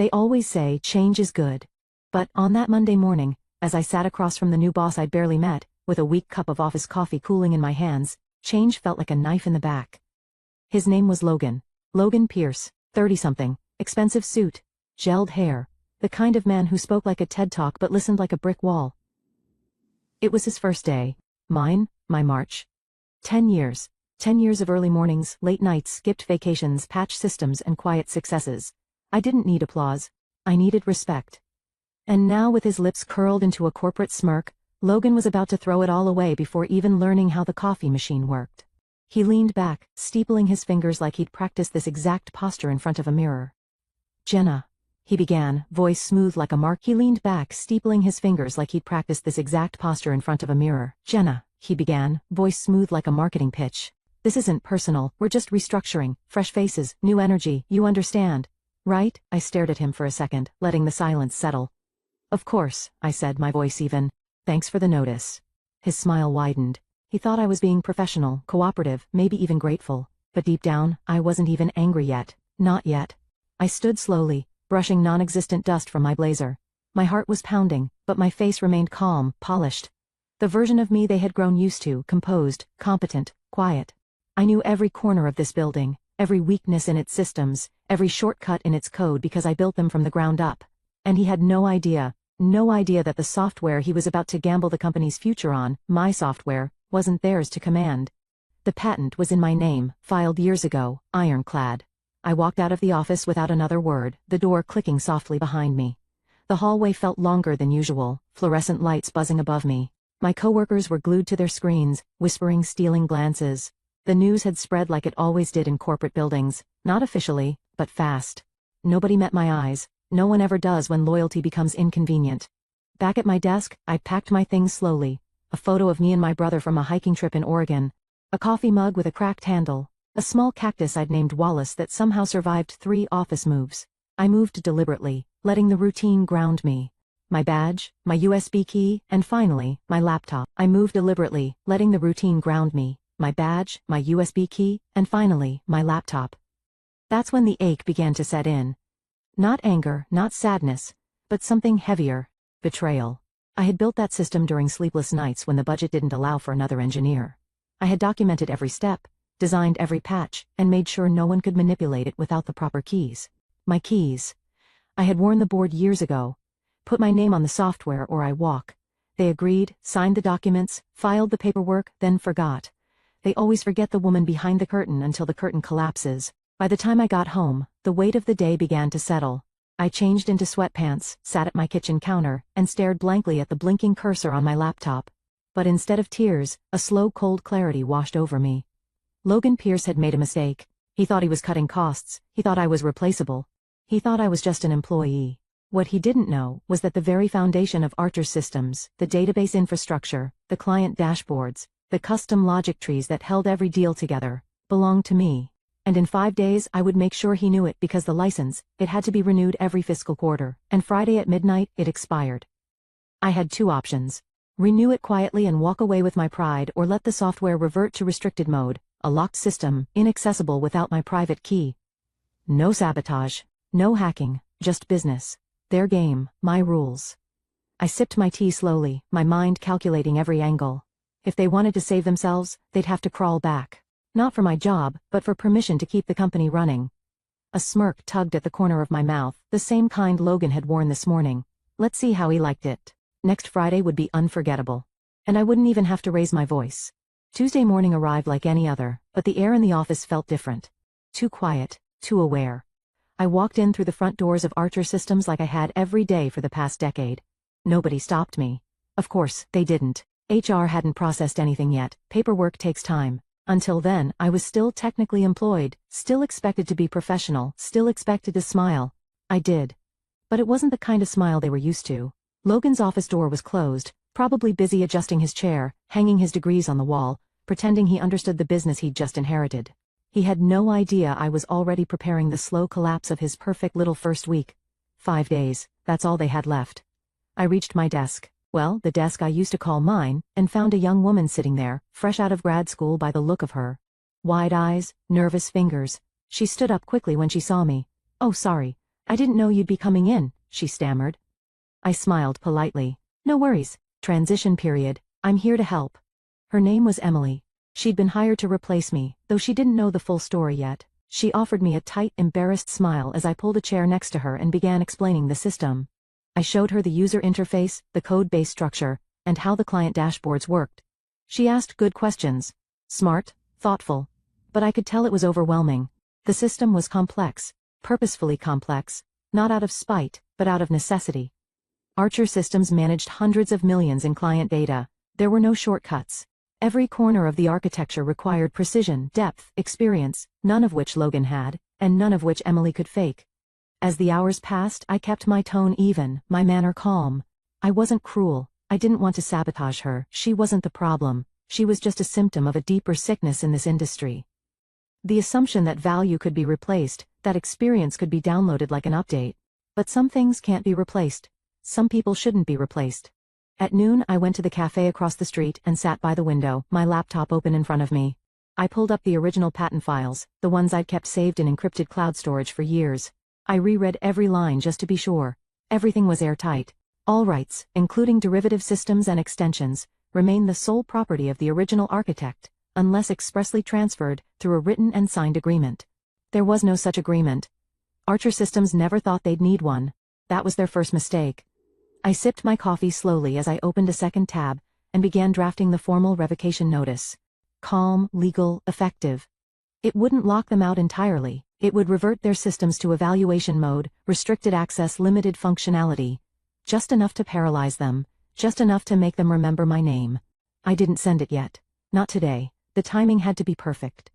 They always say change is good. But on that Monday morning, as I sat across from the new boss I'd barely met, with a weak cup of office coffee cooling in my hands, change felt like a knife in the back. His name was Logan. Logan Pierce, 30-something, expensive suit, gelled hair, the kind of man who spoke like a TED Talk but listened like a brick wall. It was his first day. Mine, my March. 10 years. 10 years of early mornings, late nights, skipped vacations, patch systems, and quiet successes. I didn't need applause. I needed respect. And now, with his lips curled into a corporate smirk, Logan was about to throw it all away before even learning how the coffee machine worked. He leaned back, steepling his fingers like he'd practiced this exact posture in front of a mirror. "Jenna," he began, voice smooth like a mark. He leaned back, steepling his fingers like he'd practiced this exact posture in front of a mirror. "Jenna," he began, voice smooth like a marketing pitch. "This isn't personal, we're just restructuring, fresh faces, new energy, you understand, right?" I stared at him for a second, letting the silence settle. "Of course," I said, my voice even. "Thanks for the notice." His smile widened. He thought I was being professional, cooperative, maybe even grateful. But deep down, I wasn't even angry yet. Not yet. I stood slowly, brushing non-existent dust from my blazer. My heart was pounding, but my face remained calm, polished. The version of me they had grown used to, composed, competent, quiet. I knew every corner of this building, every weakness in its systems, every shortcut in its code because I built them from the ground up. And he had no idea that the software he was about to gamble the company's future on, my software, wasn't theirs to command. The patent was in my name, filed years ago, ironclad. I walked out of the office without another word, the door clicking softly behind me. The hallway felt longer than usual, fluorescent lights buzzing above me. My coworkers were glued to their screens, whispering, stealing glances. The news had spread like it always did in corporate buildings, not officially, but fast. Nobody met my eyes. No one ever does when loyalty becomes inconvenient. Back at my desk, I packed my things slowly. A photo of me and my brother from a hiking trip in Oregon. A coffee mug with a cracked handle. A small cactus I'd named Wallace that somehow survived 3 office moves. I moved deliberately, letting the routine ground me. My badge, my USB key, and finally, my laptop. I moved deliberately, letting the routine ground me. My badge, my USB key, and finally, my laptop. That's when the ache began to set in. Not anger, not sadness, but something heavier. Betrayal. I had built that system during sleepless nights when the budget didn't allow for another engineer. I had documented every step, designed every patch, and made sure no one could manipulate it without the proper keys. My keys. I had worn the board years ago. Put my name on the software or I walk. They agreed, signed the documents, filed the paperwork, then forgot. They always forget the woman behind the curtain until the curtain collapses. By the time I got home, the weight of the day began to settle. I changed into sweatpants, sat at my kitchen counter, and stared blankly at the blinking cursor on my laptop. But instead of tears, a slow cold clarity washed over me. Logan Pierce had made a mistake. He thought he was cutting costs. He thought I was replaceable. He thought I was just an employee. What he didn't know was that the very foundation of Archer's systems, the database infrastructure, the client dashboards, the custom logic trees that held every deal together, belonged to me. And in 5 days I would make sure he knew it because the license, it had to be renewed every fiscal quarter, and Friday at midnight, it expired. I had 2 options. Renew it quietly and walk away with my pride, or let the software revert to restricted mode, a locked system, inaccessible without my private key. No sabotage, no hacking, just business. Their game, my rules. I sipped my tea slowly, my mind calculating every angle. If they wanted to save themselves, they'd have to crawl back. Not for my job, but for permission to keep the company running. A smirk tugged at the corner of my mouth, the same kind Logan had worn this morning. Let's see how he liked it. Next Friday would be unforgettable. And I wouldn't even have to raise my voice. Tuesday morning arrived like any other, but the air in the office felt different. Too quiet, too aware. I walked in through the front doors of Archer Systems like I had every day for the past decade. Nobody stopped me. Of course, they didn't. HR hadn't processed anything yet. Paperwork takes time. Until then, I was still technically employed, still expected to be professional, still expected to smile. I did. But it wasn't the kind of smile they were used to. Logan's office door was closed, probably busy adjusting his chair, hanging his degrees on the wall, pretending he understood the business he'd just inherited. He had no idea I was already preparing the slow collapse of his perfect little first week. 5 days, that's all they had left. I reached my desk. Well, the desk I used to call mine, and found a young woman sitting there, fresh out of grad school by the look of her. Wide eyes, nervous fingers. She stood up quickly when she saw me. "Oh, sorry. I didn't know you'd be coming in, she stammered. I smiled politely. No worries. Transition period. I'm here to help. Her name was Emily. She'd been hired to replace me, though she didn't know the full story yet. She offered me a tight, embarrassed smile as I pulled a chair next to her and began explaining the system. I showed her the user interface, the code-based structure, and how the client dashboards worked. She asked good questions. Smart, thoughtful. But I could tell it was overwhelming. The system was complex, purposefully complex, not out of spite, but out of necessity. Archer Systems managed hundreds of millions in client data. There were no shortcuts. Every corner of the architecture required precision, depth, experience, none of which Logan had, and none of which Emily could fake. As the hours passed, I kept my tone even, my manner calm. I wasn't cruel. I didn't want to sabotage her. She wasn't the problem. She was just a symptom of a deeper sickness in this industry. The assumption that value could be replaced, that experience could be downloaded like an update. But some things can't be replaced. Some people shouldn't be replaced. At noon, I went to the cafe across the street and sat by the window, my laptop open in front of me. I pulled up the original patent files, the ones I'd kept saved in encrypted cloud storage for years. I reread every line just to be sure. Everything was airtight. All rights, including derivative systems and extensions, remain the sole property of the original architect, unless expressly transferred through a written and signed agreement. There was no such agreement. Archer Systems never thought they'd need one. That was their first mistake. I sipped my coffee slowly as I opened a second tab and began drafting the formal revocation notice. Calm, legal, effective. It wouldn't lock them out entirely. It would revert their systems to evaluation mode, restricted access, limited functionality. Just enough to paralyze them, just enough to make them remember my name. I didn't send it yet. Not today. The timing had to be perfect.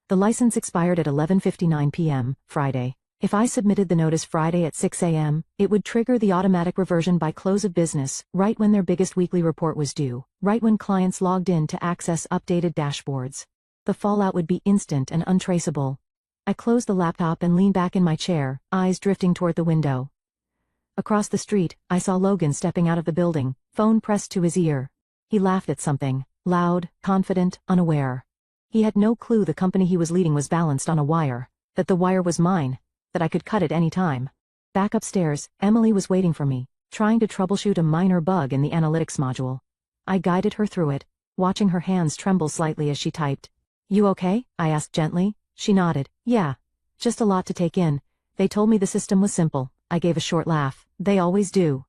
The license expired at 11:59 p.m., Friday. If I submitted the notice Friday at 6 a.m., it would trigger the automatic reversion by close of business, right when their biggest weekly report was due, right when clients logged in to access updated dashboards. The fallout would be instant and untraceable. I closed the laptop and leaned back in my chair, eyes drifting toward the window. Across the street, I saw Logan stepping out of the building, phone pressed to his ear. He laughed at something, loud, confident, unaware. He had no clue the company he was leading was balanced on a wire, that the wire was mine, that I could cut it any time. Back upstairs, Emily was waiting for me, trying to troubleshoot a minor bug in the analytics module. I guided her through it, watching her hands tremble slightly as she typed. You okay? I asked gently. She nodded. Yeah. Just a lot to take in. They told me the system was simple. I gave a short laugh. They always do.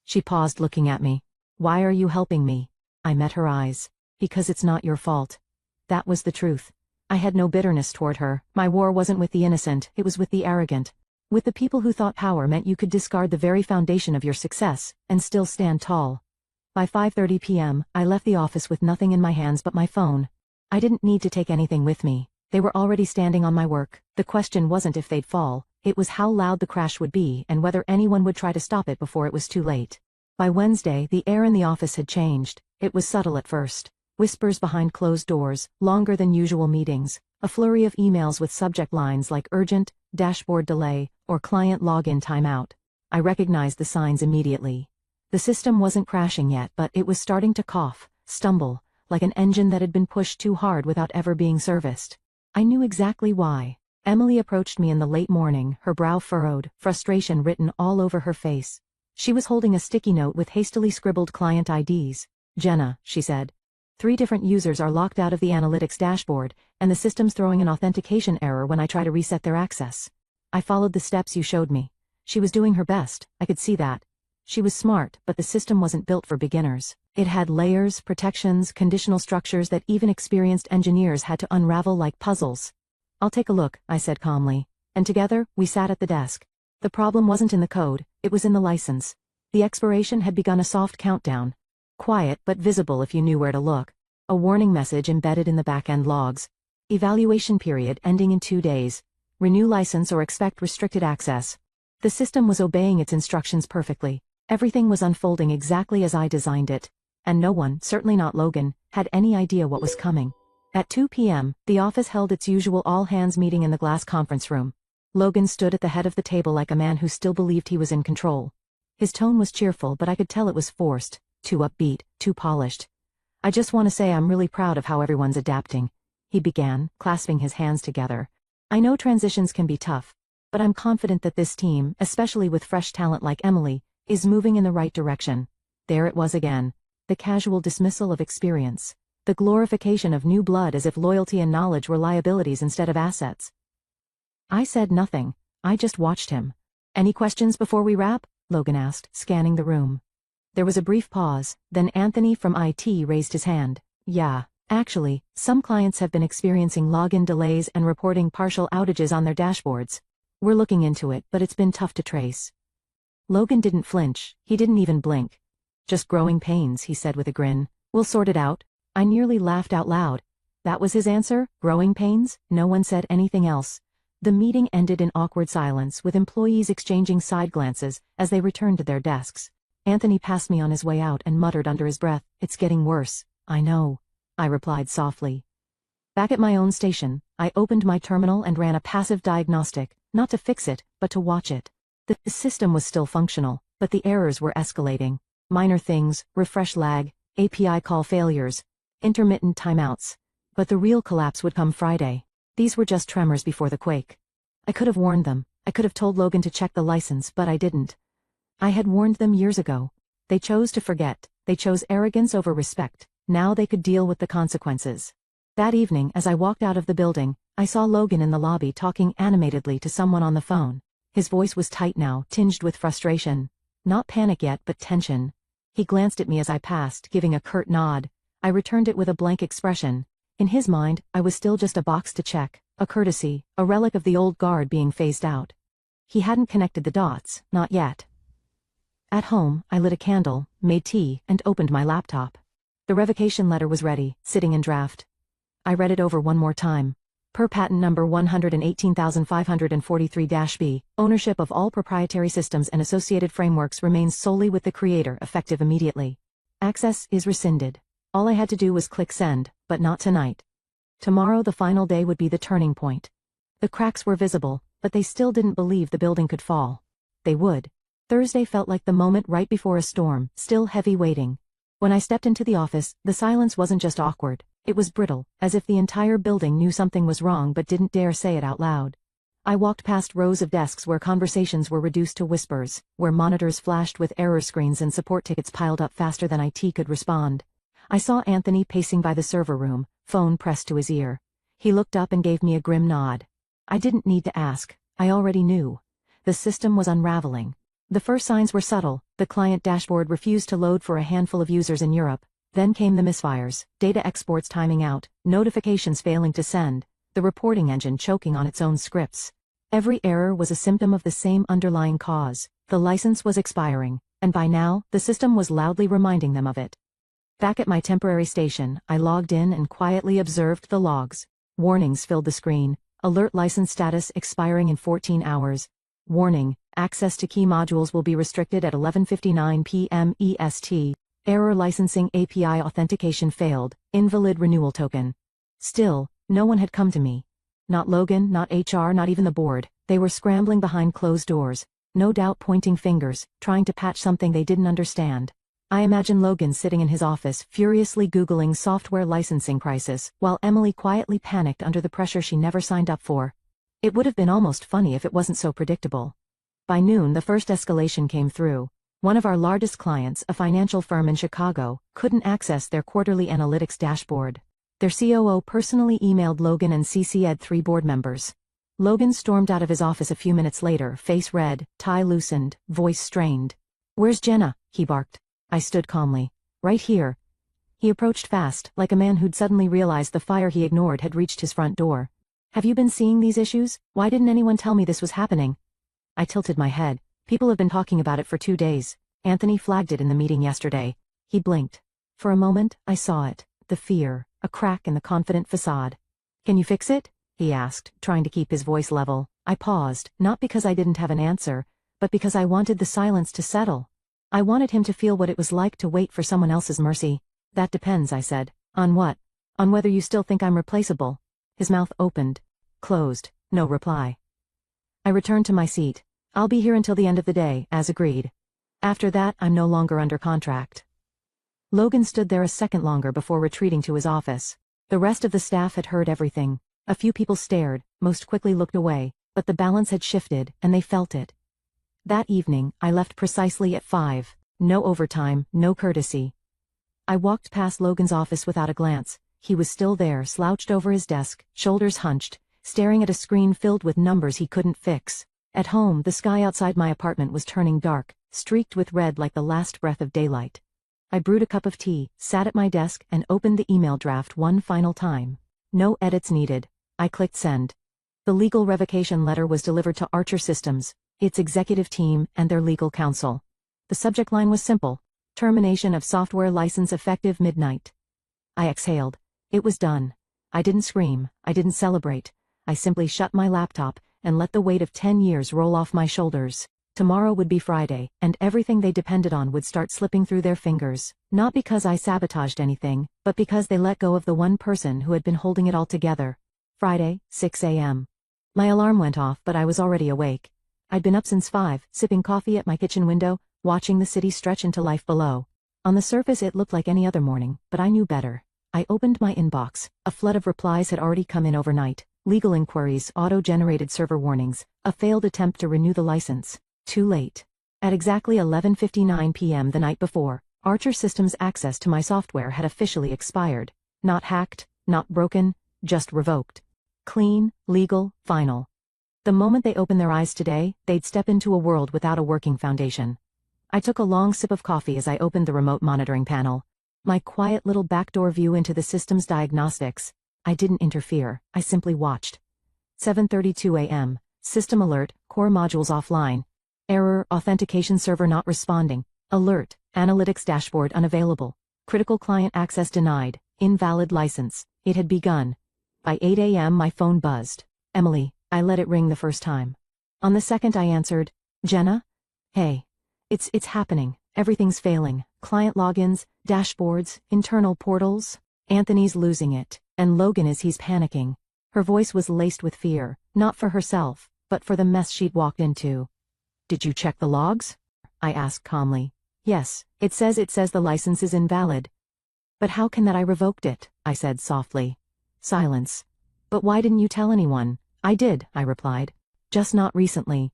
She paused, looking at me. Why are you helping me? I met her eyes. Because it's not your fault. That was the truth. I had no bitterness toward her. My war wasn't with the innocent, it was with the arrogant. With the people who thought power meant you could discard the very foundation of your success, and still stand tall. By 5:30 p.m., I left the office with nothing in my hands but my phone. I didn't need to take anything with me. They were already standing on my work. The question wasn't if they'd fall, it was how loud the crash would be and whether anyone would try to stop it before it was too late. By Wednesday, the air in the office had changed. It was subtle at first. Whispers behind closed doors, longer than usual meetings, a flurry of emails with subject lines like urgent, dashboard delay, or client login timeout. I recognized the signs immediately. The system wasn't crashing yet, but it was starting to cough, stumble, like an engine that had been pushed too hard without ever being serviced. I knew exactly why. Emily approached me in the late morning, her brow furrowed, frustration written all over her face. She was holding a sticky note with hastily scribbled client IDs. Jenna, she said. 3 different users are locked out of the analytics dashboard, and the system's throwing an authentication error when I try to reset their access. I followed the steps you showed me. She was doing her best, I could see that. She was smart, but the system wasn't built for beginners. It had layers, protections, conditional structures that even experienced engineers had to unravel like puzzles. I'll take a look, I said calmly. And together, we sat at the desk. The problem wasn't in the code, it was in the license. The expiration had begun a soft countdown. Quiet but visible if you knew where to look. A warning message embedded in the back-end logs. Evaluation period ending in 2 days. Renew license or expect restricted access. The system was obeying its instructions perfectly. Everything was unfolding exactly as I designed it. And no one, certainly not Logan, had any idea what was coming. At 2 p.m., the office held its usual all-hands meeting in the glass conference room. Logan stood at the head of the table like a man who still believed he was in control. His tone was cheerful, but I could tell it was forced. Too upbeat, too polished. I just want to say I'm really proud of how everyone's adapting, he began, clasping his hands together. I know transitions can be tough, But I'm confident that this team, especially with fresh talent like Emily, is moving in the right direction. There it was again. The casual dismissal of experience. The glorification of new blood as if loyalty and knowledge were liabilities instead of assets. I said nothing. I just watched him. Any questions before we wrap? Logan asked, scanning the room. There was a brief pause, then Anthony from IT raised his hand. Yeah, actually, some clients have been experiencing login delays and reporting partial outages on their dashboards. We're looking into it, but it's been tough to trace. Logan didn't flinch, he didn't even blink. Just growing pains, he said with a grin. We'll sort it out. I nearly laughed out loud. That was his answer? Growing pains? No one said anything else. The meeting ended in awkward silence, with employees exchanging side glances as they returned to their desks. Anthony passed me on his way out and muttered under his breath, "It's getting worse." "I know," I replied softly. Back at my own station, I opened my terminal and ran a passive diagnostic, not to fix it, but to watch it. The system was still functional, but the errors were escalating. Minor things, refresh lag, API call failures, intermittent timeouts. But the real collapse would come Friday. These were just tremors before the quake. I could have warned them. I could have told Logan to check the license, but I didn't. I had warned them years ago. They chose to forget. They chose arrogance over respect. Now they could deal with the consequences. That evening, as I walked out of the building, I saw Logan in the lobby talking animatedly to someone on the phone. His voice was tight now, tinged with frustration. Not panic yet, but tension. He glanced at me as I passed, giving a curt nod. I returned it with a blank expression. In his mind, I was still just a box to check, a courtesy, a relic of the old guard being phased out. He hadn't connected the dots, not yet. At home, I lit a candle, made tea, and opened my laptop. The revocation letter was ready, sitting in draft. I read it over one more time. Per patent number 118,543-B, ownership of all proprietary systems and associated frameworks remains solely with the creator, effective immediately. Access is rescinded. All I had to do was click send, but not tonight. Tomorrow the final day would be the turning point. The cracks were visible, but they still didn't believe the building could fall. They would. Thursday felt like the moment right before a storm, still heavy waiting. When I stepped into the office, the silence wasn't just awkward, it was brittle, as if the entire building knew something was wrong but didn't dare say it out loud. I walked past rows of desks where conversations were reduced to whispers, where monitors flashed with error screens and support tickets piled up faster than IT could respond. I saw Anthony pacing by the server room, phone pressed to his ear. He looked up and gave me a grim nod. I didn't need to ask, I already knew. The system was unraveling. The first signs were subtle. The client dashboard refused to load for a handful of users in Europe. Then came the misfires, data exports timing out, notifications failing to send, the reporting engine choking on its own scripts. Every error was a symptom of the same underlying cause. The license was expiring, and by now, the system was loudly reminding them of it. Back at my temporary station, I logged in and quietly observed the logs. Warnings filled the screen. Alert license status expiring in 14 hours. Warning, access to key modules will be restricted at 11:59 p.m. EST. Error licensing API authentication failed. Invalid renewal token. Still, no one had come to me. Not Logan, not HR, not even the board. They were scrambling behind closed doors, no doubt pointing fingers, trying to patch something they didn't understand. I imagine Logan sitting in his office, furiously Googling software licensing crisis, while Emily quietly panicked under the pressure she never signed up for. It would have been almost funny if it wasn't so predictable. By noon, the first escalation came through. One of our largest clients, a financial firm in Chicago, couldn't access their quarterly analytics dashboard. Their COO personally emailed Logan and CC'd 3 board members. Logan stormed out of his office a few minutes later, face red, tie loosened, voice strained. "Where's Jenna?" he barked. I stood calmly. "Right here." He approached fast, like a man who'd suddenly realized the fire he ignored had reached his front door. "Have you been seeing these issues? Why didn't anyone tell me this was happening?" I tilted my head. "People have been talking about it for 2 days. Anthony flagged it in the meeting yesterday." He blinked. For a moment, I saw it. The fear, a crack in the confident facade. "Can you fix it?" he asked, trying to keep his voice level. I paused, not because I didn't have an answer, but because I wanted the silence to settle. I wanted him to feel what it was like to wait for someone else's mercy. "That depends," I said. "On what?" "On whether you still think I'm replaceable." His mouth opened. Closed. No reply. I returned to my seat. "I'll be here until the end of the day, as agreed. After that, I'm no longer under contract." Logan stood there a second longer before retreating to his office. The rest of the staff had heard everything. A few people stared, most quickly looked away. But the balance had shifted, and they felt it. That evening, I left precisely at 5. No overtime, no courtesy. I walked past Logan's office without a glance. He was still there, slouched over his desk, shoulders hunched, staring at a screen filled with numbers he couldn't fix. At home, the sky outside my apartment was turning dark, streaked with red like the last breath of daylight. I brewed a cup of tea, sat at my desk, and opened the email draft one final time. No edits needed. I clicked send. The legal revocation letter was delivered to Archer Systems, its executive team, and their legal counsel. The subject line was simple: termination of software license effective midnight. I exhaled. It was done. I didn't scream, I didn't celebrate. I simply shut my laptop and let the weight of 10 years roll off my shoulders. Tomorrow would be Friday, and everything they depended on would start slipping through their fingers. Not because I sabotaged anything, but because they let go of the one person who had been holding it all together. Friday, 6 a.m. My alarm went off, but I was already awake. I'd been up since 5, sipping coffee at my kitchen window, watching the city stretch into life below. On the surface it looked like any other morning, but I knew better. I opened my inbox. A flood of replies had already come in overnight. Legal inquiries, auto-generated server warnings, a failed attempt to renew the license. Too late. At exactly 11:59 p.m. the night before, Archer Systems' access to my software had officially expired. Not hacked, not broken, just revoked. Clean, legal, final. The moment they opened their eyes today, they'd step into a world without a working foundation. I took a long sip of coffee as I opened the remote monitoring panel. My quiet little backdoor view into the system's diagnostics. I didn't interfere, I simply watched. 7:32 a.m. System alert, core modules offline. Error, authentication server not responding. Alert, analytics dashboard unavailable. Critical client access denied. Invalid license. It had begun. By 8 a.m. my phone buzzed. Emily. I let it ring the first time. On the second I answered. Jenna? Hey. It's happening. Everything's failing. Client logins, dashboards, internal portals. Anthony's losing it. And Logan he's panicking. Her voice was laced with fear, not for herself, but for the mess she'd walked into. Did you check the logs? I asked calmly. Yes, it says the license is invalid. But how can that? I revoked it, I said softly. Silence. But why didn't you tell anyone? I did, I replied. Just not recently.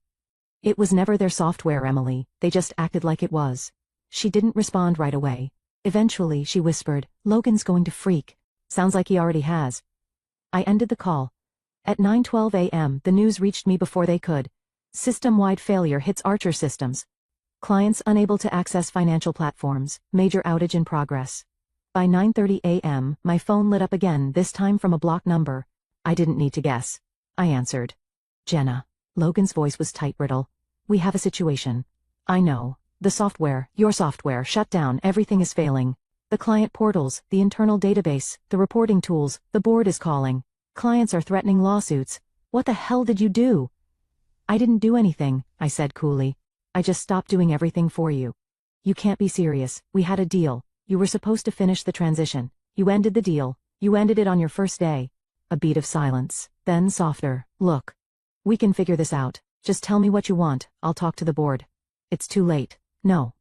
It was never their software, Emily, they just acted like it was. She didn't respond right away. Eventually, she whispered, Logan's going to freak. Sounds like he already has. I ended the call. At 9:12 a.m., the news reached me before they could. System-wide failure hits Archer Systems. Clients unable to access financial platforms, major outage in progress. By 9:30 a.m., my phone lit up again, this time from a blocked number. I didn't need to guess. I answered. Jenna. Logan's voice was tight, brittle. We have a situation. I know. The software, your software, shut down, everything is failing. The client portals, the internal database, the reporting tools, the board is calling. Clients are threatening lawsuits. What the hell did you do? I didn't do anything, I said coolly. I just stopped doing everything for you. You can't be serious. We had a deal. You were supposed to finish the transition. You ended the deal. You ended it on your first day. A beat of silence, then softer. Look. We can figure this out. Just tell me what you want. I'll talk to the board. It's too late. No.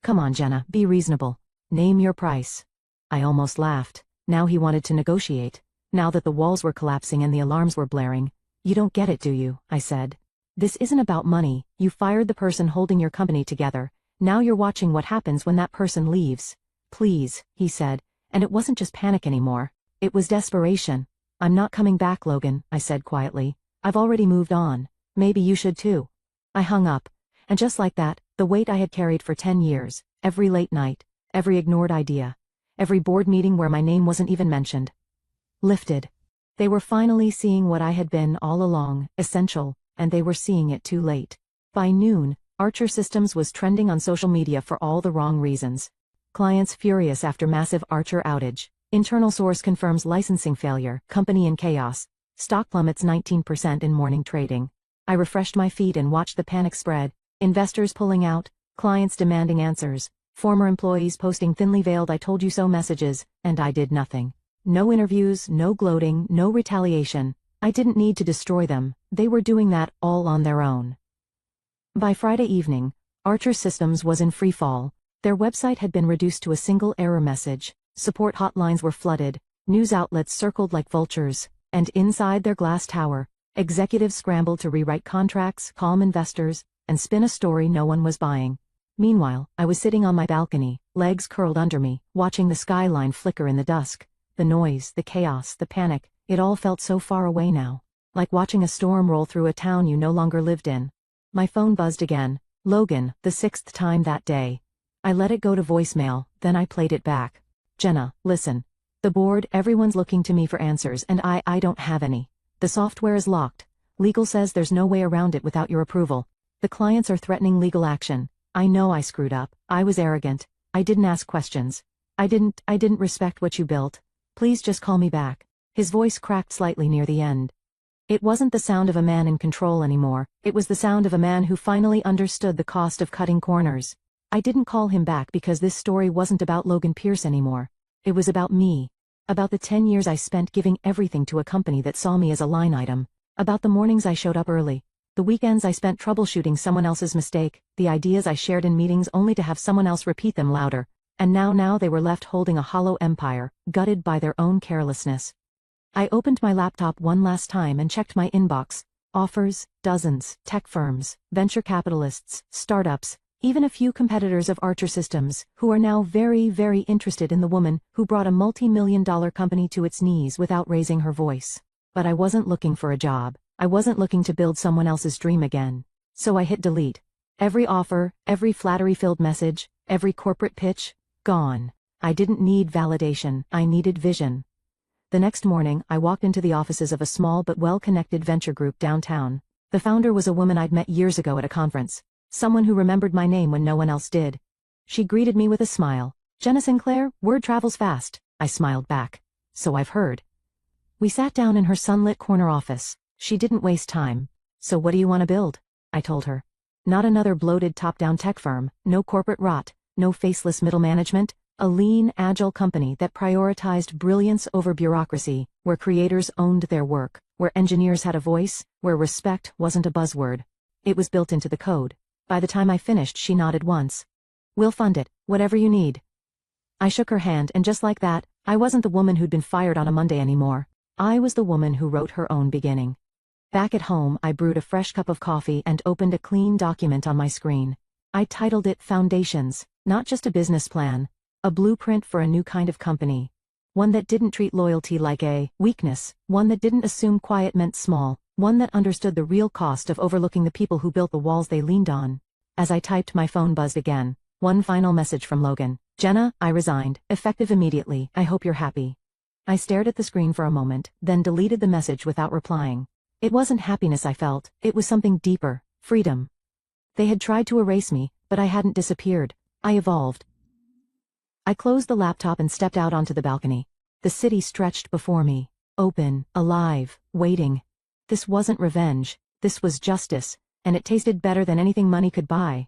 Come on, Jenna, be reasonable. Name your price. I almost laughed. Now he wanted to negotiate. Now that the walls were collapsing and the alarms were blaring. You don't get it, do you? I said. This isn't about money. You fired the person holding your company together. Now you're watching what happens when that person leaves. Please, he said, and it wasn't just panic anymore. It was desperation. I'm not coming back, Logan, I said quietly. I've already moved on. Maybe you should too. I hung up. And just like that, the weight I had carried for 10 years, every late night, every ignored idea, every board meeting where my name wasn't even mentioned, lifted. They were finally seeing what I had been all along, essential, and they were seeing it too late. By noon, Archer Systems was trending on social media for all the wrong reasons. Clients furious after massive Archer outage. Internal source confirms licensing failure, company in chaos. Stock plummets 19% in morning trading. I refreshed my feed and watched the panic spread. Investors pulling out, clients demanding answers, former employees posting thinly veiled I told you so messages, and I did nothing. No interviews, no gloating, no retaliation. I didn't need to destroy them. They were doing that all on their own. By Friday evening, Archer Systems was in free fall. Their website had been reduced to a single error message. Support hotlines were flooded. News outlets circled like vultures. And inside their glass tower, Executives scrambled to rewrite contracts, calm investors, and spin a story no one was buying. Meanwhile, I was sitting on my balcony, legs curled under me, watching the skyline flicker in the dusk. The noise, the chaos, the panic, it all felt so far away now. Like watching a storm roll through a town you no longer lived in. My phone buzzed again. Logan, the 6th time that day. I let it go to voicemail, then I played it back. Jenna, listen. The board, everyone's looking to me for answers and I don't have any. The software is locked. Legal says there's no way around it without your approval. The clients are threatening legal action. I know I screwed up. I was arrogant. I didn't ask questions. I didn't respect what you built. Please just call me back. His voice cracked slightly near the end. It wasn't the sound of a man in control anymore, it was the sound of a man who finally understood the cost of cutting corners. I didn't call him back because this story wasn't about Logan Pierce anymore. It was about me. About the 10 years I spent giving everything to a company that saw me as a line item. About the mornings I showed up early. The weekends I spent troubleshooting someone else's mistake, the ideas I shared in meetings only to have someone else repeat them louder. And now they were left holding a hollow empire, gutted by their own carelessness. I opened my laptop one last time and checked my inbox. Offers, dozens, tech firms, venture capitalists, startups, even a few competitors of Archer Systems, who are now very, very interested in the woman who brought a multi-million-dollar company to its knees without raising her voice. But I wasn't looking for a job. I wasn't looking to build someone else's dream again. So I hit delete. Every offer, every flattery-filled message, every corporate pitch, gone. I didn't need validation, I needed vision. The next morning, I walked into the offices of a small but well-connected venture group downtown. The founder was a woman I'd met years ago at a conference. Someone who remembered my name when no one else did. She greeted me with a smile. Jenna Sinclair, word travels fast. I smiled back. So I've heard. We sat down in her sunlit corner office. She didn't waste time. So what do you want to build? I told her. Not another bloated top-down tech firm, no corporate rot, no faceless middle management. A lean, agile company that prioritized brilliance over bureaucracy, where creators owned their work, where engineers had a voice, where respect wasn't a buzzword. It was built into the code. By the time I finished, she nodded once. We'll fund it, whatever you need. I shook her hand, and just like that, I wasn't the woman who'd been fired on a Monday anymore. I was the woman who wrote her own beginning. Back at home, I brewed a fresh cup of coffee and opened a clean document on my screen. I titled it Foundations, not just a business plan. A blueprint for a new kind of company. One that didn't treat loyalty like a weakness, one that didn't assume quiet meant small, one that understood the real cost of overlooking the people who built the walls they leaned on. As I typed, my phone buzzed again. One final message from Logan. Jenna, I resigned, effective immediately, I hope you're happy. I stared at the screen for a moment, then deleted the message without replying. It wasn't happiness I felt, it was something deeper, freedom. They had tried to erase me, but I hadn't disappeared. I evolved. I closed the laptop and stepped out onto the balcony. The city stretched before me, open, alive, waiting. This wasn't revenge, this was justice, and it tasted better than anything money could buy.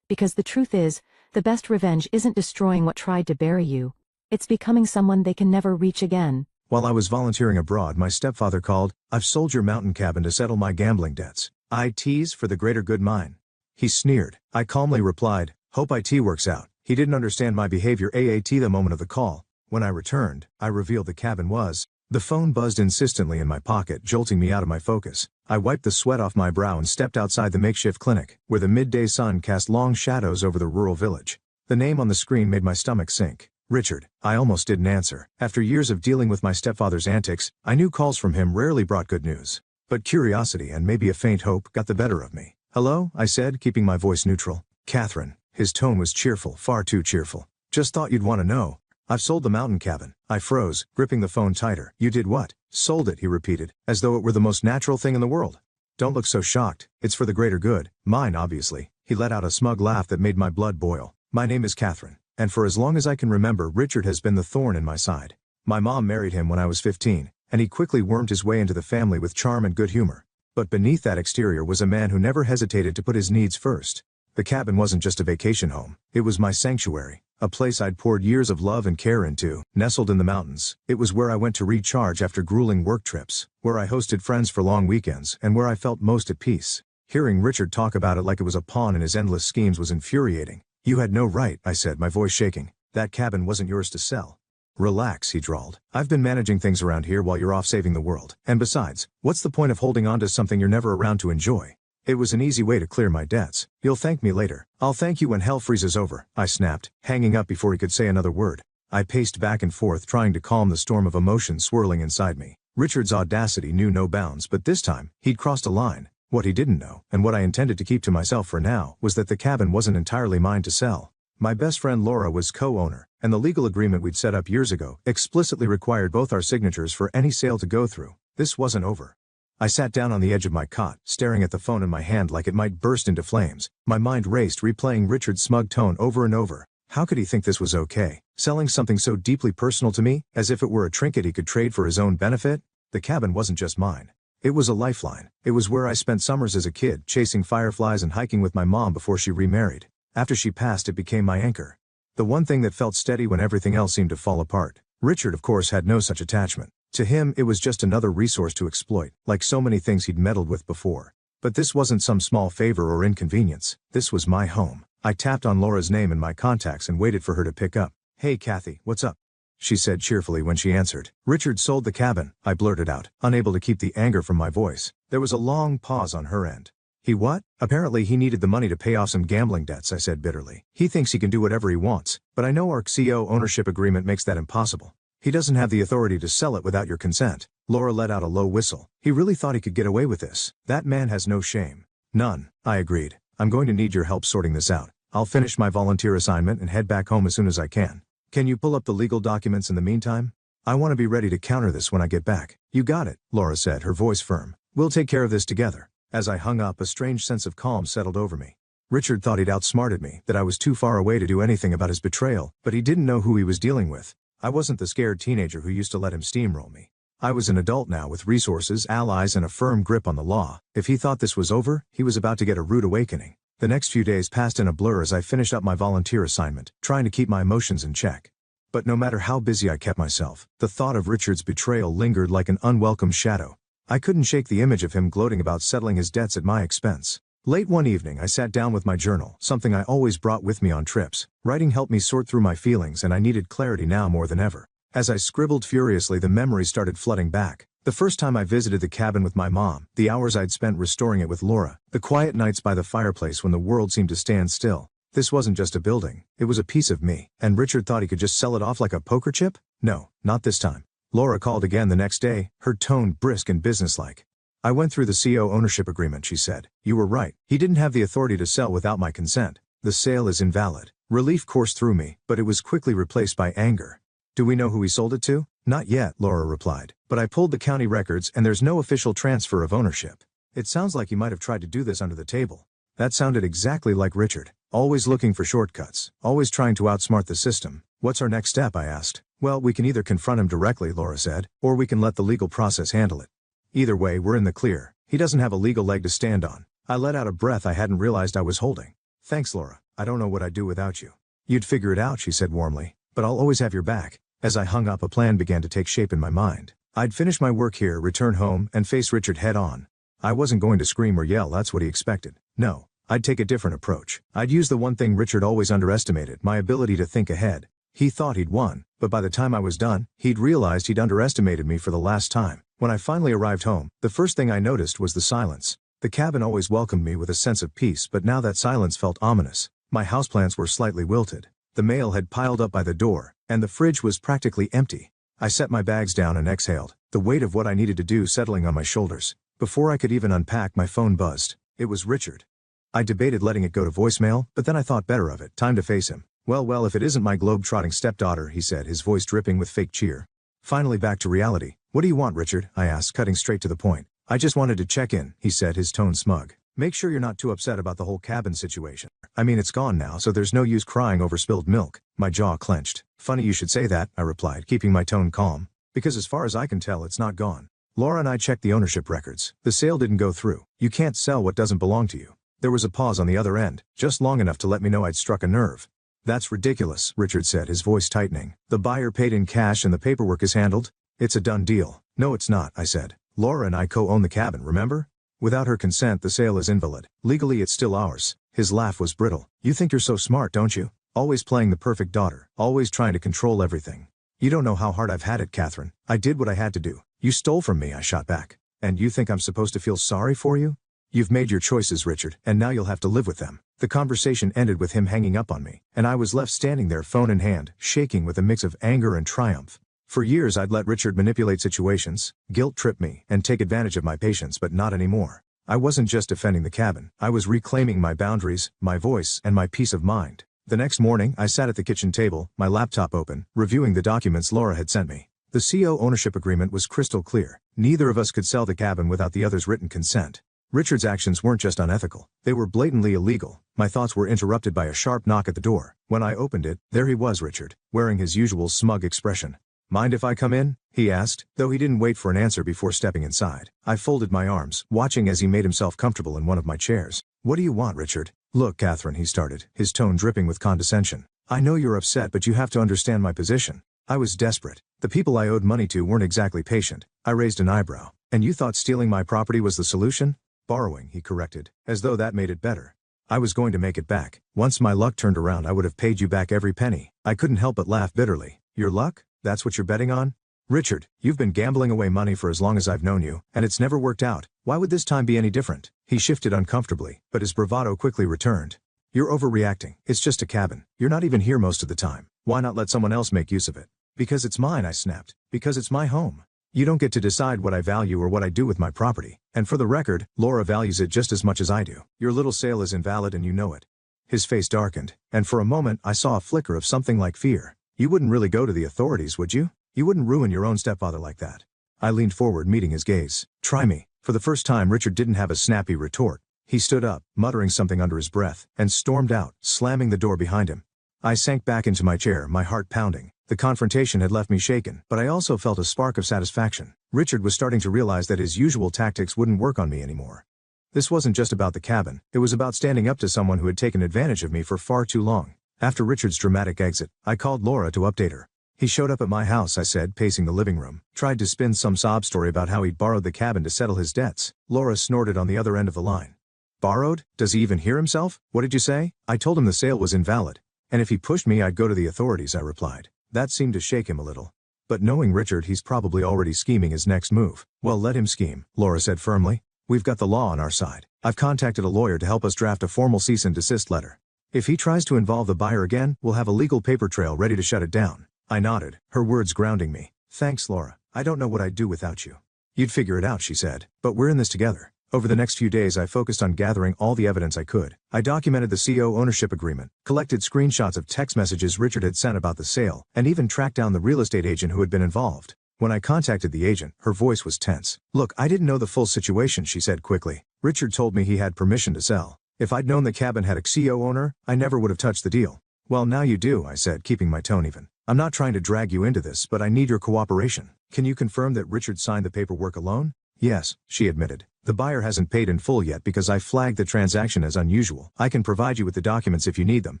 Because the truth is, the best revenge isn't destroying what tried to bury you. It's becoming someone they can never reach again. While I was volunteering abroad, my stepfather called. I've sold your mountain cabin to settle my gambling debts. I tease for the greater good mine. He sneered. I calmly replied, hope IT works out. He didn't understand my behavior the moment of the call. When I returned, I revealed the cabin was. The phone buzzed insistently in my pocket, jolting me out of my focus. I wiped the sweat off my brow and stepped outside the makeshift clinic, where the midday sun cast long shadows over the rural village. The name on the screen made my stomach sink. Richard. I almost didn't answer. After years of dealing with my stepfather's antics, I knew calls from him rarely brought good news. But curiosity and maybe a faint hope got the better of me. Hello, I said, keeping my voice neutral. Catherine. His tone was cheerful, far too cheerful. Just thought you'd want to know. I've sold the mountain cabin. I froze, gripping the phone tighter. You did what? Sold it, he repeated, as though it were the most natural thing in the world. Don't look so shocked. It's for the greater good. Mine, obviously. He let out a smug laugh that made my blood boil. My name is Catherine, and for as long as I can remember, Richard has been the thorn in my side. My mom married him when I was 15, and he quickly wormed his way into the family with charm and good humor. But beneath that exterior was a man who never hesitated to put his needs first. The cabin wasn't just a vacation home, it was my sanctuary, a place I'd poured years of love and care into. Nestled in the mountains, it was where I went to recharge after grueling work trips, where I hosted friends for long weekends, and where I felt most at peace. Hearing Richard talk about it like it was a pawn in his endless schemes was infuriating. You had no right, I said, my voice shaking. That cabin wasn't yours to sell. Relax, he drawled. I've been managing things around here while you're off saving the world. And besides, what's the point of holding on to something you're never around to enjoy? It was an easy way to clear my debts. You'll thank me later. I'll thank you when hell freezes over, I snapped, hanging up before he could say another word. I paced back and forth trying to calm the storm of emotion swirling inside me. Richard's audacity knew no bounds, but this time, he'd crossed a line. What he didn't know, and what I intended to keep to myself for now, was that the cabin wasn't entirely mine to sell. My best friend Laura was co-owner, and the legal agreement we'd set up years ago explicitly required both our signatures for any sale to go through. This wasn't over. I sat down on the edge of my cot, staring at the phone in my hand like it might burst into flames. My mind raced, replaying Richard's smug tone over and over. How could he think this was okay? Selling something so deeply personal to me, as if it were a trinket he could trade for his own benefit? The cabin wasn't just mine. It was a lifeline. It was where I spent summers as a kid, chasing fireflies and hiking with my mom before she remarried. After she passed, it became my anchor. The one thing that felt steady when everything else seemed to fall apart. Richard, of course, had no such attachment. To him, it was just another resource to exploit, like so many things he'd meddled with before. But this wasn't some small favor or inconvenience. This was my home. I tapped on Laura's name in my contacts and waited for her to pick up. "Hey Kathy, what's up?" she said cheerfully when she answered. "Richard sold the cabin," I blurted out, unable to keep the anger from my voice. There was a long pause on her end. "He what?" "Apparently he needed the money to pay off some gambling debts," I said bitterly. "He thinks he can do whatever he wants, but I know our CO ownership agreement makes that impossible. He doesn't have the authority to sell it without your consent." Laura let out a low whistle. "He really thought he could get away with this. That man has no shame." "None," I agreed. "I'm going to need your help sorting this out. I'll finish my volunteer assignment and head back home as soon as I can. Can you pull up the legal documents in the meantime? I want to be ready to counter this when I get back." "You got it," Laura said, her voice firm. "We'll take care of this together." As I hung up, a strange sense of calm settled over me. Richard thought he'd outsmarted me, that I was too far away to do anything about his betrayal, but he didn't know who he was dealing with. I wasn't the scared teenager who used to let him steamroll me. I was an adult now with resources, allies, and a firm grip on the law. If he thought this was over, he was about to get a rude awakening. The next few days passed in a blur as I finished up my volunteer assignment, trying to keep my emotions in check. But no matter how busy I kept myself, the thought of Richard's betrayal lingered like an unwelcome shadow. I couldn't shake the image of him gloating about settling his debts at my expense. Late one evening I sat down with my journal, something I always brought with me on trips. Writing helped me sort through my feelings, and I needed clarity now more than ever. As I scribbled furiously, the memories started flooding back. The first time I visited the cabin with my mom, the hours I'd spent restoring it with Laura, the quiet nights by the fireplace when the world seemed to stand still. This wasn't just a building, it was a piece of me, and Richard thought he could just sell it off like a poker chip? No, not this time. Laura called again the next day, her tone brisk and businesslike. "I went through the CO ownership agreement," she said. "You were right. He didn't have the authority to sell without my consent. The sale is invalid." Relief coursed through me, but it was quickly replaced by anger. "Do we know who he sold it to?" "Not yet," Laura replied. "But I pulled the county records and there's no official transfer of ownership. It sounds like he might have tried to do this under the table." That sounded exactly like Richard. Always looking for shortcuts, always trying to outsmart the system. "What's our next step?" I asked. "Well, we can either confront him directly," Laura said, "or we can let the legal process handle it. Either way, we're in the clear. He doesn't have a legal leg to stand on." I let out a breath I hadn't realized I was holding. "Thanks, Laura. I don't know what I'd do without you." "You'd figure it out," she said warmly. "But I'll always have your back." As I hung up, a plan began to take shape in my mind. I'd finish my work here, return home, and face Richard head on. I wasn't going to scream or yell, that's what he expected. No, I'd take a different approach. I'd use the one thing Richard always underestimated, my ability to think ahead. He thought he'd won, but by the time I was done, he'd realized he'd underestimated me for the last time. When I finally arrived home, the first thing I noticed was the silence. The cabin always welcomed me with a sense of peace, but now that silence felt ominous. My houseplants were slightly wilted. The mail had piled up by the door, and the fridge was practically empty. I set my bags down and exhaled, the weight of what I needed to do settling on my shoulders. Before I could even unpack, my phone buzzed. It was Richard. I debated letting it go to voicemail, but then I thought better of it. Time to face him. Well, if it isn't my globe-trotting stepdaughter," he said, his voice dripping with fake cheer. Finally back to reality. "What do you want, Richard?" I asked, cutting straight to the point. "I just wanted to check in," he said, his tone smug. "Make sure you're not too upset about the whole cabin situation. I mean, it's gone now, so there's no use crying over spilled milk." My jaw clenched. "Funny you should say that," I replied, keeping my tone calm. "Because as far as I can tell, it's not gone. Laura and I checked the ownership records. The sale didn't go through. You can't sell what doesn't belong to you." There was a pause on the other end, just long enough to let me know I'd struck a nerve. "That's ridiculous," Richard said, his voice tightening. "The buyer paid in cash and the paperwork is handled. It's a done deal." "No, it's not," I said. "Laura and I co-own the cabin, remember? Without her consent, the sale is invalid. Legally, it's still ours." His laugh was brittle. "You think you're so smart, don't you? Always playing the perfect daughter, always trying to control everything." You don't know how hard I've had it, Catherine. I did what I had to do. You stole from me, I shot back. And you think I'm supposed to feel sorry for you? You've made your choices, Richard, and now you'll have to live with them. The conversation ended with him hanging up on me, and I was left standing there, phone in hand, shaking with a mix of anger and triumph. For years I'd let Richard manipulate situations, guilt-trip me, and take advantage of my patience, but not anymore. I wasn't just defending the cabin, I was reclaiming my boundaries, my voice, and my peace of mind. The next morning, I sat at the kitchen table, my laptop open, reviewing the documents Laura had sent me. The CO ownership agreement was crystal clear. Neither of us could sell the cabin without the other's written consent. Richard's actions weren't just unethical, they were blatantly illegal. My thoughts were interrupted by a sharp knock at the door. When I opened it, there he was, Richard, wearing his usual smug expression. "Mind if I come in?" he asked, though he didn't wait for an answer before stepping inside. I folded my arms, watching as he made himself comfortable in one of my chairs. "What do you want, Richard?" "Look, Catherine," he started, his tone dripping with condescension. "I know you're upset, but you have to understand my position. I was desperate. The people I owed money to weren't exactly patient." I raised an eyebrow. "And you thought stealing my property was the solution?" "Borrowing," he corrected, as though that made it better. "I was going to make it back. Once my luck turned around, I would have paid you back every penny." I couldn't help but laugh bitterly. "Your luck? That's what you're betting on? Richard, you've been gambling away money for as long as I've known you, and it's never worked out. Why would this time be any different?" He shifted uncomfortably, but his bravado quickly returned. "You're overreacting. It's just a cabin. You're not even here most of the time. Why not let someone else make use of it?" "Because it's mine," I snapped. "Because it's my home. You don't get to decide what I value or what I do with my property. And for the record, Laura values it just as much as I do. Your little sale is invalid and you know it." His face darkened, and for a moment I saw a flicker of something like fear. "You wouldn't really go to the authorities, would you? You wouldn't ruin your own stepfather like that." I leaned forward, meeting his gaze. "Try me." For the first time, Richard didn't have a snappy retort. He stood up, muttering something under his breath, and stormed out, slamming the door behind him. I sank back into my chair, my heart pounding. The confrontation had left me shaken, but I also felt a spark of satisfaction. Richard was starting to realize that his usual tactics wouldn't work on me anymore. This wasn't just about the cabin, it was about standing up to someone who had taken advantage of me for far too long. After Richard's dramatic exit, I called Laura to update her. "He showed up at my house," I said, pacing the living room. "Tried to spin some sob story about how he'd borrowed the cabin to settle his debts." Laura snorted on the other end of the line. "Borrowed? Does he even hear himself? What did you say?" "I told him the sale was invalid. And if he pushed me, I'd go to the authorities," I replied. That seemed to shake him a little. "But knowing Richard, he's probably already scheming his next move." "Well, let him scheme," Laura said firmly. "We've got the law on our side. I've contacted a lawyer to help us draft a formal cease and desist letter. If he tries to involve the buyer again, we'll have a legal paper trail ready to shut it down." I nodded, her words grounding me. "Thanks, Laura. I don't know what I'd do without you." "You'd figure it out," she said. "But we're in this together." Over the next few days I focused on gathering all the evidence I could. I documented the CO ownership agreement, collected screenshots of text messages Richard had sent about the sale, and even tracked down the real estate agent who had been involved. When I contacted the agent, her voice was tense. "Look, I didn't know the full situation," she said quickly. "Richard told me he had permission to sell. If I'd known the cabin had a CO owner, I never would have touched the deal." "Well, now you do," I said, keeping my tone even. "I'm not trying to drag you into this, but I need your cooperation. Can you confirm that Richard signed the paperwork alone?" "Yes," she admitted. "The buyer hasn't paid in full yet because I flagged the transaction as unusual. I can provide you with the documents if you need them."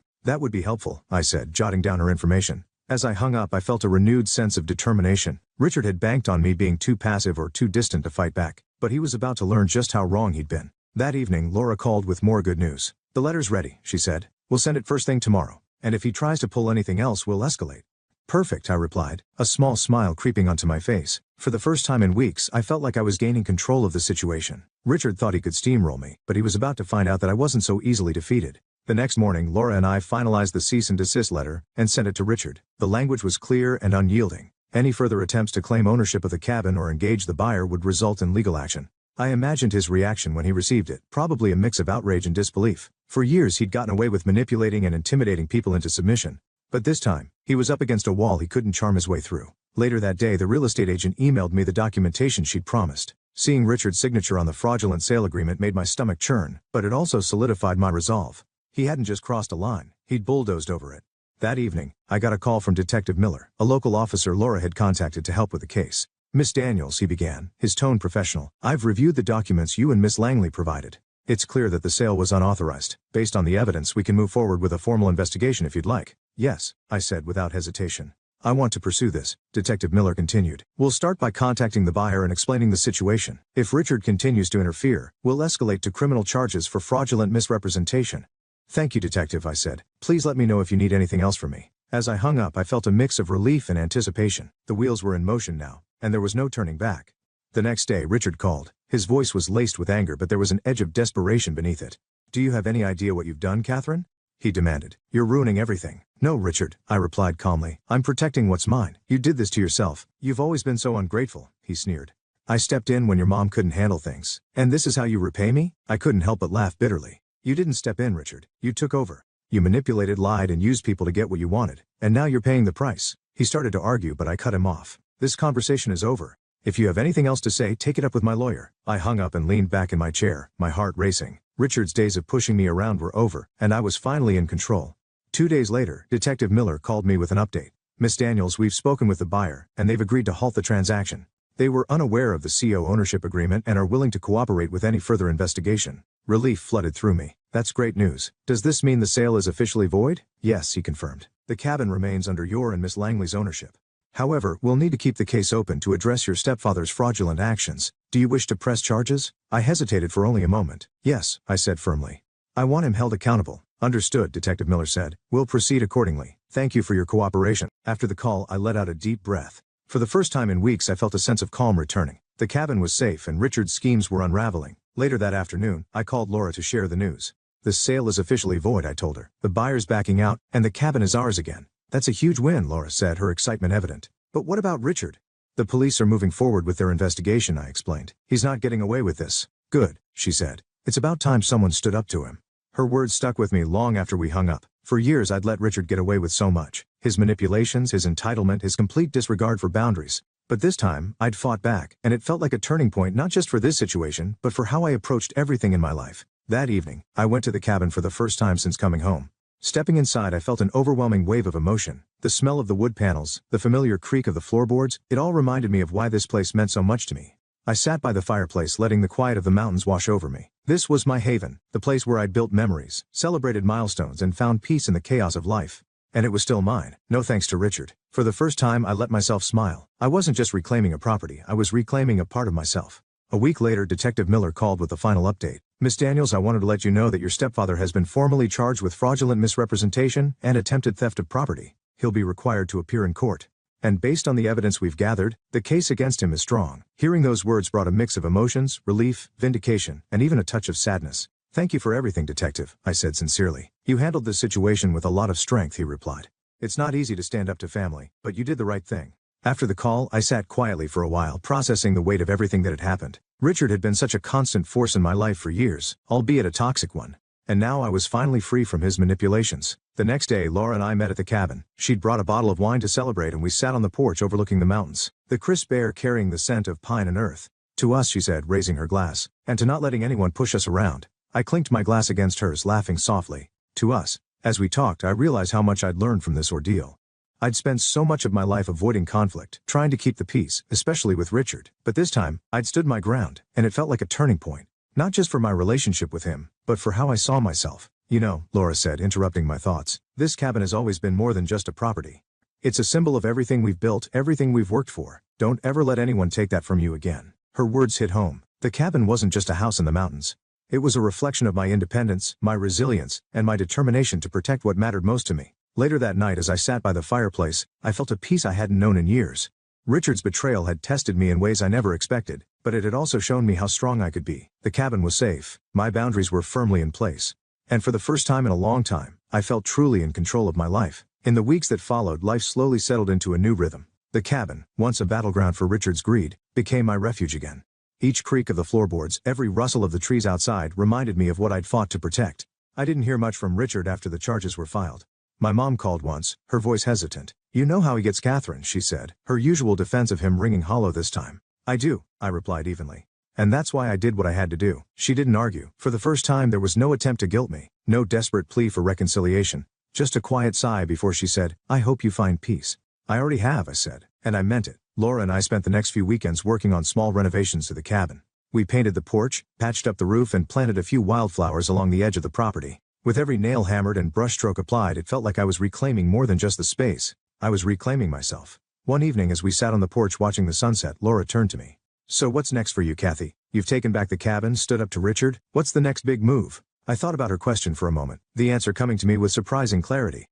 "That would be helpful," I said, jotting down her information. As I hung up, I felt a renewed sense of determination. Richard had banked on me being too passive or too distant to fight back, but he was about to learn just how wrong he'd been. That evening, Laura called with more good news. "The letter's ready," she said. "We'll send it first thing tomorrow. And if he tries to pull anything else, we'll escalate." "Perfect," I replied, a small smile creeping onto my face. For the first time in weeks, I felt like I was gaining control of the situation. Richard thought he could steamroll me, but he was about to find out that I wasn't so easily defeated. The next morning, Laura and I finalized the cease and desist letter and sent it to Richard. The language was clear and unyielding. Any further attempts to claim ownership of the cabin or engage the buyer would result in legal action. I imagined his reaction when he received it, probably a mix of outrage and disbelief. For years he'd gotten away with manipulating and intimidating people into submission. But this time, he was up against a wall he couldn't charm his way through. Later that day, the real estate agent emailed me the documentation she'd promised. Seeing Richard's signature on the fraudulent sale agreement made my stomach churn, but it also solidified my resolve. He hadn't just crossed a line, he'd bulldozed over it. That evening, I got a call from Detective Miller, a local officer Laura had contacted to help with the case. "Miss Daniels," he began, his tone professional, "I've reviewed the documents you and Miss Langley provided. It's clear that the sale was unauthorized. Based on the evidence, we can move forward with a formal investigation if you'd like." "Yes," I said without hesitation. "I want to pursue this," Detective Miller continued. "We'll start by contacting the buyer and explaining the situation. If Richard continues to interfere, we'll escalate to criminal charges for fraudulent misrepresentation." "Thank you, Detective," I said. "Please let me know if you need anything else from me." As I hung up, I felt a mix of relief and anticipation. The wheels were in motion now, and there was no turning back. The next day, Richard called. His voice was laced with anger, but there was an edge of desperation beneath it. "Do you have any idea what you've done, Catherine?" he demanded. "You're ruining everything." "No, Richard," I replied calmly. "I'm protecting what's mine. You did this to yourself. You've always been so ungrateful," he sneered. "I stepped in when your mom couldn't handle things. And this is how you repay me?" I couldn't help but laugh bitterly. "You didn't step in, Richard. You took over. You manipulated, lied, and used people to get what you wanted. And now you're paying the price." He started to argue, but I cut him off. "This conversation is over. If you have anything else to say, take it up with my lawyer." I hung up and leaned back in my chair, my heart racing. Richard's days of pushing me around were over, and I was finally in control. 2 days later, Detective Miller called me with an update. "Miss Daniels, we've spoken with the buyer, and they've agreed to halt the transaction. They were unaware of the CO ownership agreement and are willing to cooperate with any further investigation." Relief flooded through me. "That's great news. Does this mean the sale is officially void?" "Yes," he confirmed. "The cabin remains under your and Miss Langley's ownership. However, we'll need to keep the case open to address your stepfather's fraudulent actions. Do you wish to press charges?" I hesitated for only a moment. "Yes," I said firmly. "I want him held accountable." "Understood," Detective Miller said. "We'll proceed accordingly. Thank you for your cooperation." After the call, I let out a deep breath. For the first time in weeks, I felt a sense of calm returning. The cabin was safe and Richard's schemes were unraveling. Later that afternoon, I called Laura to share the news. "The sale is officially void," I told her. "The buyer's backing out, and the cabin is ours again." "That's a huge win," Laura said, her excitement evident. "But what about Richard?" "The police are moving forward with their investigation," I explained. "He's not getting away with this." "Good," she said. "It's about time someone stood up to him." Her words stuck with me long after we hung up. For years I'd let Richard get away with so much. His manipulations, his entitlement, his complete disregard for boundaries. But this time, I'd fought back, and it felt like a turning point not just for this situation, but for how I approached everything in my life. That evening, I went to the cabin for the first time since coming home. Stepping inside, I felt an overwhelming wave of emotion. The smell of the wood panels, the familiar creak of the floorboards, it all reminded me of why this place meant so much to me. I sat by the fireplace, letting the quiet of the mountains wash over me. This was my haven, the place where I'd built memories, celebrated milestones, and found peace in the chaos of life. And it was still mine, no thanks to Richard. For the first time, I let myself smile. I wasn't just reclaiming a property, I was reclaiming a part of myself. A week later, Detective Miller called with the final update. "Miss Daniels, I wanted to let you know that your stepfather has been formally charged with fraudulent misrepresentation and attempted theft of property. He'll be required to appear in court. And based on the evidence we've gathered, the case against him is strong." Hearing those words brought a mix of emotions, relief, vindication, and even a touch of sadness. "Thank you for everything, Detective," I said sincerely. "You handled this situation with a lot of strength," he replied. "It's not easy to stand up to family, but you did the right thing." After the call, I sat quietly for a while, processing the weight of everything that had happened. Richard had been such a constant force in my life for years, albeit a toxic one. And now I was finally free from his manipulations. The next day, Laura and I met at the cabin. She'd brought a bottle of wine to celebrate, and we sat on the porch overlooking the mountains, the crisp air carrying the scent of pine and earth. "To us," she said, raising her glass, "and to not letting anyone push us around." I clinked my glass against hers, laughing softly. "To us." As we talked, I realized how much I'd learned from this ordeal. I'd spent so much of my life avoiding conflict, trying to keep the peace, especially with Richard. But this time, I'd stood my ground, and it felt like a turning point. Not just for my relationship with him, but for how I saw myself. "You know," Laura said, interrupting my thoughts, "this cabin has always been more than just a property. It's a symbol of everything we've built, everything we've worked for. Don't ever let anyone take that from you again." Her words hit home. The cabin wasn't just a house in the mountains. It was a reflection of my independence, my resilience, and my determination to protect what mattered most to me. Later that night, as I sat by the fireplace, I felt a peace I hadn't known in years. Richard's betrayal had tested me in ways I never expected, but it had also shown me how strong I could be. The cabin was safe, my boundaries were firmly in place. And for the first time in a long time, I felt truly in control of my life. In the weeks that followed, life slowly settled into a new rhythm. The cabin, once a battleground for Richard's greed, became my refuge again. Each creak of the floorboards, every rustle of the trees outside reminded me of what I'd fought to protect. I didn't hear much from Richard after the charges were filed. My mom called once, her voice hesitant. "You know how he gets Catherine," she said, her usual defense of him ringing hollow this time. "I do," I replied evenly. "And that's why I did what I had to do." She didn't argue. For the first time, there was no attempt to guilt me, no desperate plea for reconciliation. Just a quiet sigh before she said, "I hope you find peace." "I already have," I said, and I meant it. Laura and I spent the next few weekends working on small renovations to the cabin. We painted the porch, patched up the roof, and planted a few wildflowers along the edge of the property. With every nail hammered and brushstroke applied, it felt like I was reclaiming more than just the space. I was reclaiming myself. One evening, as we sat on the porch watching the sunset, Laura turned to me. "So what's next for you, Kathy? You've taken back the cabin, stood up to Richard. What's the next big move?" I thought about her question for a moment, the answer coming to me with surprising clarity.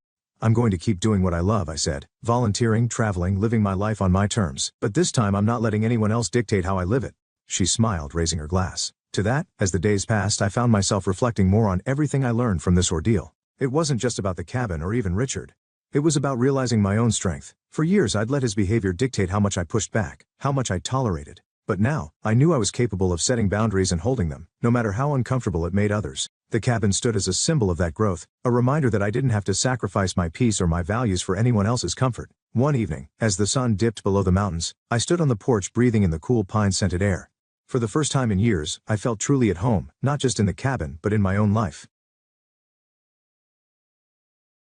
I'm going to keep doing what I love, I said. Volunteering, traveling, living my life on my terms. But this time I'm not letting anyone else dictate how I live it. She smiled, raising her glass. To that, as the days passed, I found myself reflecting more on everything I learned from this ordeal. It wasn't just about the cabin or even Richard. It was about realizing my own strength. For years I'd let his behavior dictate how much I pushed back, how much I tolerated. But now, I knew I was capable of setting boundaries and holding them, no matter how uncomfortable it made others. The cabin stood as a symbol of that growth, a reminder that I didn't have to sacrifice my peace or my values for anyone else's comfort. One evening, as the sun dipped below the mountains, I stood on the porch breathing in the cool pine-scented air. For the first time in years, I felt truly at home, not just in the cabin but in my own life.